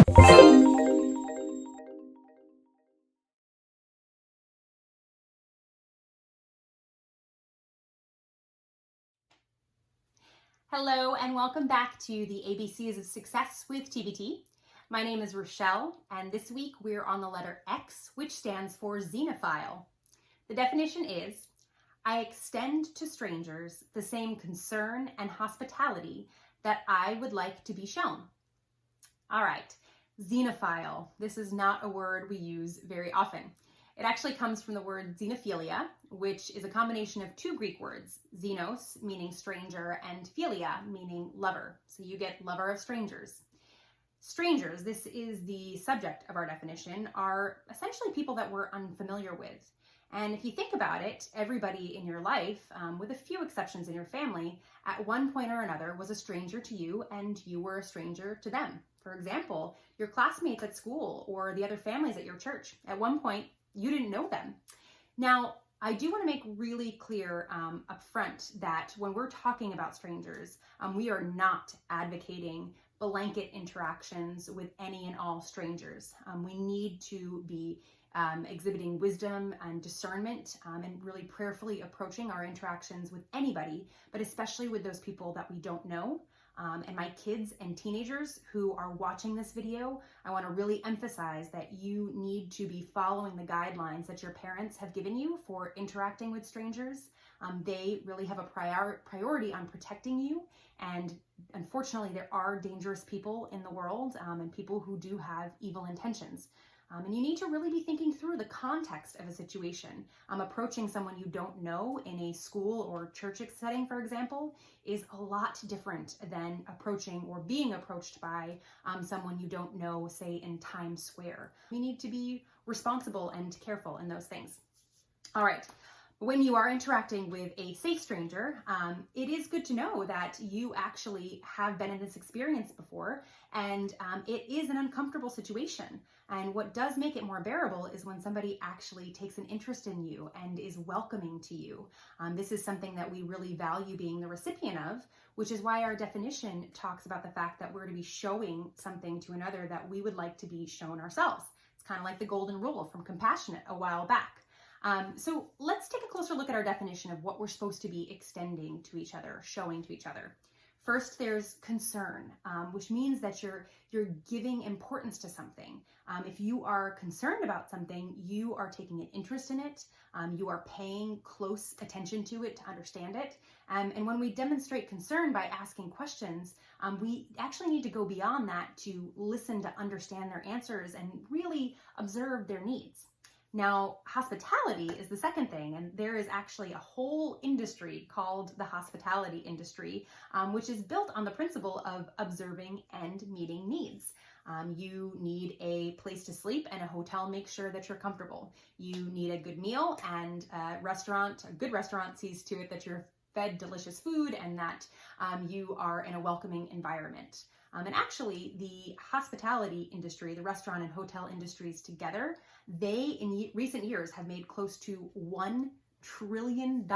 Hello and welcome back to the ABCs of Success with TbT. My name is Rochelle, and this week we're on the letter X, which stands for Xenophile. The definition is, I extend to strangers the same concern and hospitality that I would like to be shown. All right, Xenophile. This is not a word we use very often. It actually comes from the word xenophilia, which is a combination of two Greek words, xenos, meaning stranger, and philia, meaning lover. So you get lover of strangers. Strangers, this is the subject of our definition, are essentially people that we're unfamiliar with. And if you think about it, everybody in your life, with a few exceptions in your family, at one point or another was a stranger to you and you were a stranger to them. For example, your classmates at school or the other families at your church, at one point you didn't know them. Now, I do want to make really clear up front that when we're talking about strangers, we are not advocating blanket interactions with any and all strangers. We need to be exhibiting wisdom and discernment and really prayerfully approaching our interactions with anybody, but especially with those people that we don't know. And my kids and teenagers who are watching this video, I want to really emphasize that you need to be following the guidelines that your parents have given you for interacting with strangers. They really have a priority on protecting you. And unfortunately, there are dangerous people in the world and people who do have evil intentions. And you need to really be thinking through the context of a situation. Approaching someone you don't know in a school or church setting, for example, is a lot different than approaching or being approached by someone you don't know, say in Times Square. You need to be responsible and careful in those things. All right. When you are interacting with a safe stranger, it is good to know that you actually have been in this experience before, and it is an uncomfortable situation. And what does make it more bearable is when somebody actually takes an interest in you and is welcoming to you. This is something that we really value being the recipient of, which is why our definition talks about the fact that we're to be showing something to another that we would like to be shown ourselves. It's kind of like the golden rule from Compassionate a while back. So let's take a closer look at our definition of what we're supposed to be extending to each other, showing to each other. First, there's concern, which means that you're giving importance to something. If you are concerned about something, you are taking an interest in it. You are paying close attention to it to understand it. And when we demonstrate concern by asking questions, we actually need to go beyond that to listen to understand their answers and really observe their needs. Now, hospitality is the second thing, and there is actually a whole industry called the hospitality industry, which is built on the principle of observing and meeting needs. You need a place to sleep, and a hotel makes sure that you're comfortable. You need a good meal, and a good restaurant sees to it that you're fed delicious food and that you are in a welcoming environment. And actually, the hospitality industry, the restaurant and hotel industries together, they in recent years have made close to $1 trillion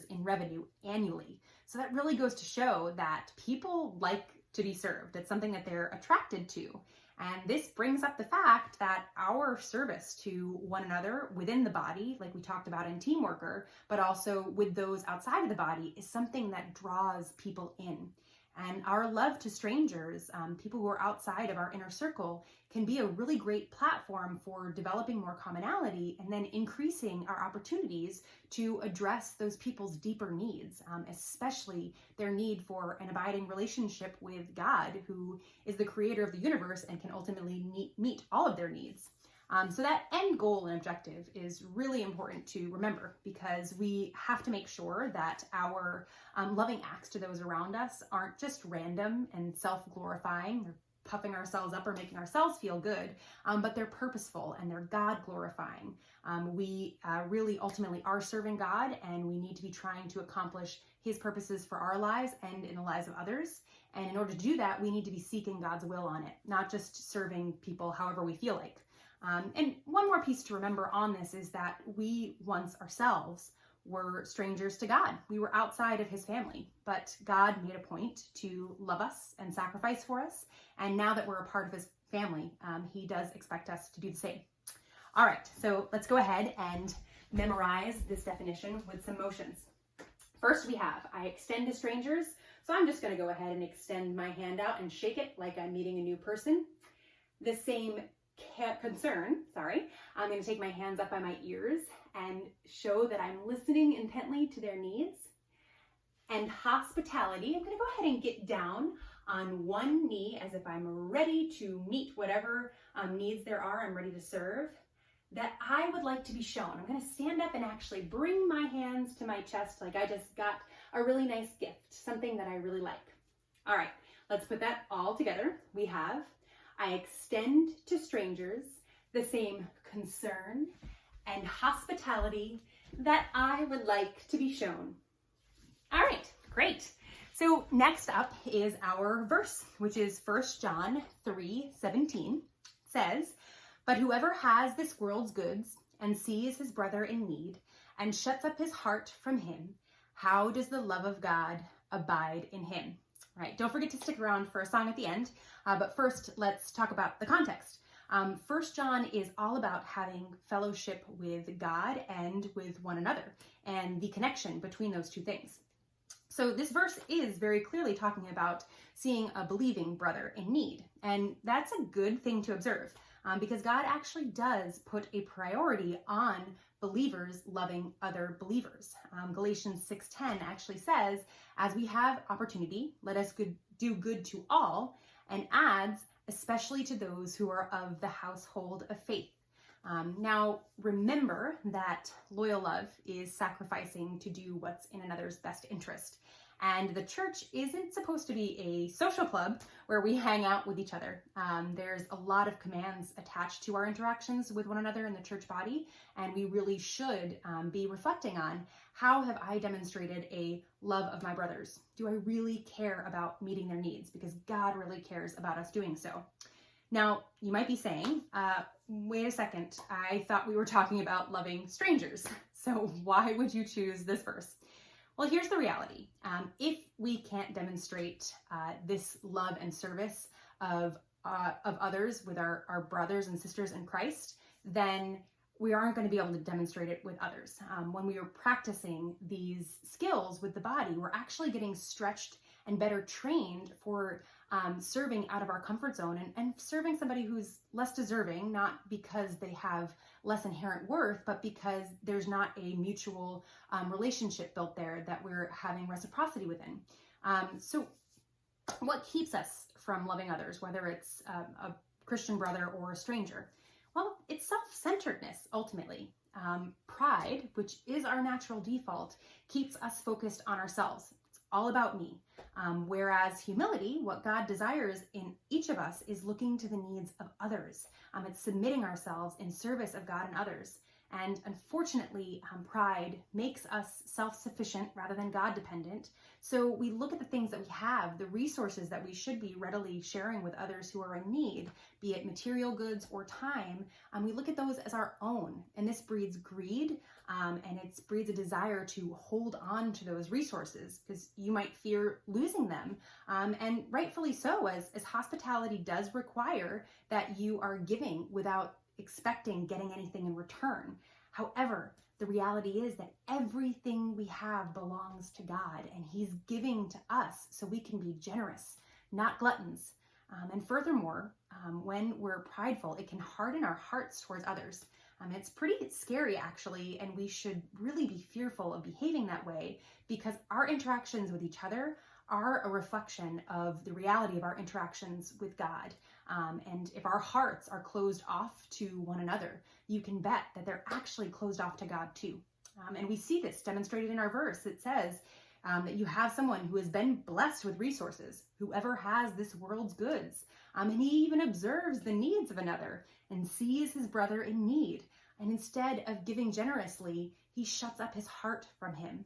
in revenue annually. So that really goes to show that people like to be served. It's something that they're attracted to. And this brings up the fact that our service to one another within the body, like we talked about in Team Worker, but also with those outside of the body, is something that draws people in. And our love to strangers, people who are outside of our inner circle, can be a really great platform for developing more commonality and then increasing our opportunities to address those people's deeper needs, especially their need for an abiding relationship with God, who is the creator of the universe and can ultimately meet all of their needs. So that end goal and objective is really important to remember, because we have to make sure that our loving acts to those around us aren't just random and self-glorifying. They're puffing ourselves up or making ourselves feel good, but they're purposeful and they're God-glorifying. We really ultimately are serving God, and we need to be trying to accomplish His purposes for our lives and in the lives of others. And in order to do that, we need to be seeking God's will on it, not just serving people however we feel like. And one more piece to remember on this is that we once ourselves were strangers to God. We were outside of His family, but God made a point to love us and sacrifice for us. And now that we're a part of His family, he does expect us to do the same. All right, so let's go ahead and memorize this definition with some motions. First we have, I extend to strangers. So I'm just going to go ahead and extend my hand out and shake it like I'm meeting a new person. The same concern, I'm going to take my hands up by my ears and show that I'm listening intently to their needs. And hospitality, I'm going to go ahead and get down on one knee as if I'm ready to meet whatever needs there are, I'm ready to serve, that I would like to be shown. I'm going to stand up and actually bring my hands to my chest like I just got a really nice gift, something that I really like. All right, let's put that all together. We have, I extend to strangers the same concern and hospitality that I would like to be shown. All right, great. So next up is our verse, which is 1 John 3:17. It says, "But whoever has this world's goods and sees his brother in need and shuts up his heart from him, how does the love of God abide in him?" All right, don't forget to stick around for a song at the end, but first let's talk about the context. 1 John is all about having fellowship with God and with one another and the connection between those two things. So this verse is very clearly talking about seeing a believing brother in need. And that's a good thing to observe because God actually does put a priority on believers loving other believers. Galatians 6:10 actually says, "As we have opportunity, let us do good to all," and adds, "especially to those who are of the household of faith." Now, remember that loyal love is sacrificing to do what's in another's best interest. And the church isn't supposed to be a social club where we hang out with each other. There's a lot of commands attached to our interactions with one another in the church body, and we really should be reflecting on, how have I demonstrated a love of my brothers? Do I really care about meeting their needs? Because God really cares about us doing so. Now, you might be saying, wait a second, I thought we were talking about loving strangers. So why would you choose this verse? Well, here's the reality. If we can't demonstrate this love and service of others with our brothers and sisters in Christ, then we aren't going to be able to demonstrate it with others. When we are practicing these skills with the body, we're actually getting stretched and better trained for serving out of our comfort zone and serving somebody who's less deserving, not because they have less inherent worth, but because there's not a mutual relationship built there that we're having reciprocity within. So what keeps us from loving others, whether it's a Christian brother or a stranger? Well, it's self-centeredness, ultimately. Pride, which is our natural default, keeps us focused on ourselves. It's all about me. Whereas humility, what God desires in each of us, is looking to the needs of others. It's submitting ourselves in service of God and others. And unfortunately, pride makes us self-sufficient rather than God-dependent. So we look at the things that we have, the resources that we should be readily sharing with others who are in need, be it material goods or time, and we look at those as our own. And this breeds greed, and it breeds a desire to hold on to those resources because you might fear losing them. And rightfully so, as hospitality does require that you are giving without expecting getting anything in return. However, the reality is that everything we have belongs to God, and He's giving to us so we can be generous, not gluttons. And furthermore, when we're prideful, it can harden our hearts towards others. It's pretty scary, actually, and we should really be fearful of behaving that way because our interactions with each other are a reflection of the reality of our interactions with God. And if our hearts are closed off to one another, you can bet that they're actually closed off to God too. And we see this demonstrated in our verse. It says that you have someone who has been blessed with resources, whoever has this world's goods. And he even observes the needs of another and sees his brother in need. And instead of giving generously, he shuts up his heart from him,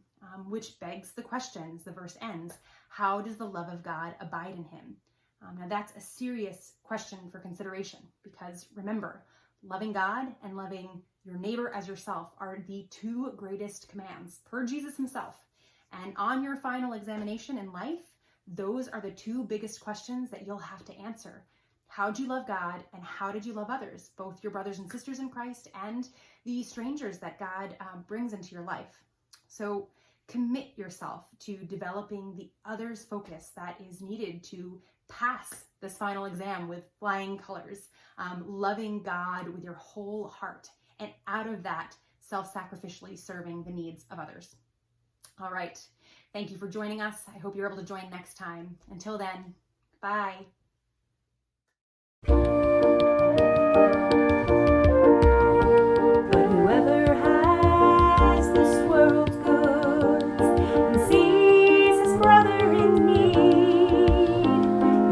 which begs the question, as the verse ends, how does the love of God abide in him? Now that's a serious question for consideration because remember, loving God and loving your neighbor as yourself are the two greatest commands per Jesus himself. And on your final examination in life, those are the two biggest questions that you'll have to answer. how did you love God and how did you love others, both your brothers and sisters in Christ and the strangers that God brings into your life. So commit yourself to developing the others focus that is needed to pass this final exam with flying colors, loving God with your whole heart, and out of that, self-sacrificially serving the needs of others. All right. Thank you for joining us. I hope you're able to join next time. Until then, bye. But whoever has this world's goods and sees his brother in need,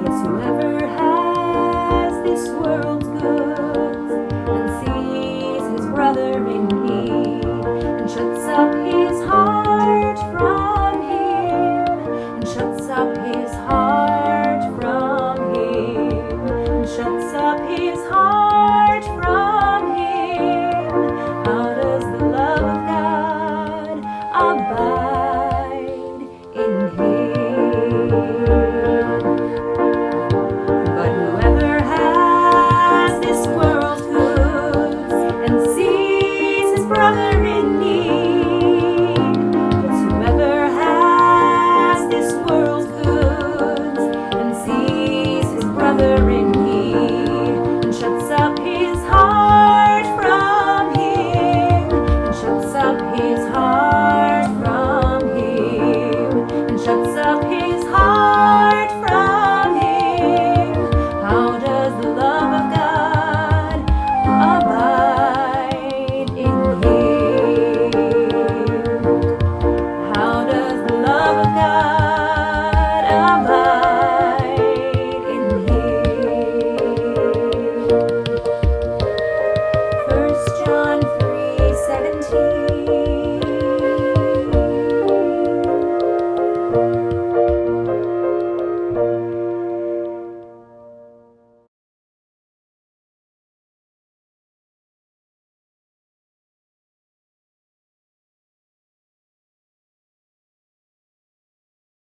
yes, whoever has this world's goods and sees his brother in need, and shuts up his heart from him, and shuts up his heart from him, and shuts up his heart